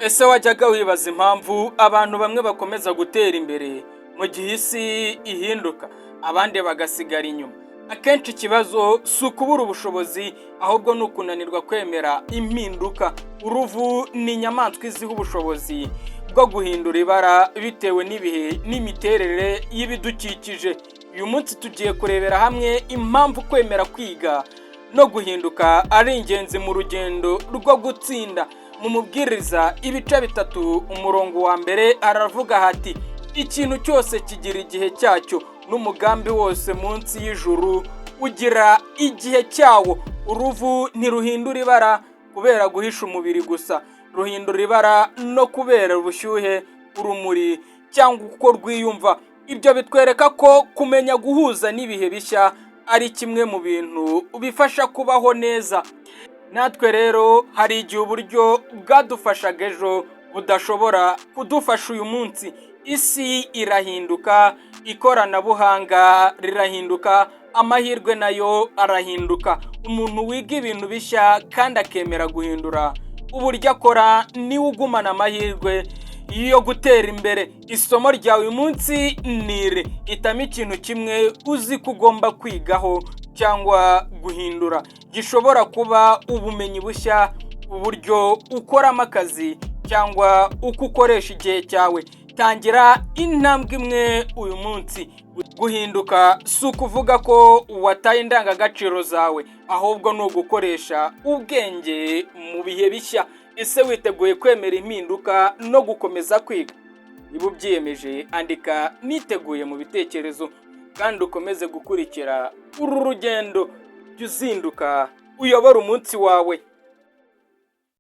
Ese wajyaga wibaza impamvu abantu bamwe bakomeza gutera imbere mu gihe isi ihinduka abandi bagasigara inyuma? Akenshi ikibazo si ukubura ubushobozi, ahubwo ni ukunanirwa kwemera impinduka. Uruvu ni inyamaswa iziho ubushobozi bwo guhindura ibara bitewe n'ibihe n'imiterere y'ibidukikije. Uyu munsi tugiye kurebera hamwe impamvu kwemera kwiga no guhinduka ari ingenzi mu rugendo rwo gutsinda. Mu mubwiriza ibice bitatu umurongo wa mbere aravuga hati: ikintu cyose kigira igihe cyacyo, n'umugambi wose munsi y'ijuru ugira igihe cyawo. Uruvu ntiruhindura ibara kubera guhisha umubiri gusa, ruhindura ibara no kubera ubushyuhe, urumuri cyangwa uko rwiyumva. Ibyo bitwereka ko kumenya guhuza n'ibihe bishya ari kimwe mu bintu bifasha kubaho neza. Natwe rero hari igihe uburyo bwadufashaga ejo budashobora kudufasha uyu munsi. Isi irahinduka, ikoranabuhanga rirahinduka, amahirwe nayo arahinduka. Umuntu wiga ibintu bishya kandi akemera guhindura uburyo akora niwe ugumana amahirwe yo gutera imbere. Isomo ryawe uyu munsi ni iri: hitamo ikintu kimwe uzi ko ugomba kwigaho cyangwa guhindura. Gishobora kuba ubumenyi bushya, uburyo ukoramo akazi, cyangwa uko ukoresha igihe cyawe. Tangira intambwe imwe uyu munsi. Guhinduka si ukuvuga ko wataye indangagaciro zawe, ahubwo ni ugukoresha ubwenge mu bihe bishya. Ese witeguye kwemera impinduka no gukomeza kwiga? Niba ubyiyemeje, andika niteguye mu bitekerezo kandi ukomeze gukurikira uru rugendo. Jya uzinduka uyobora umunsi wawe.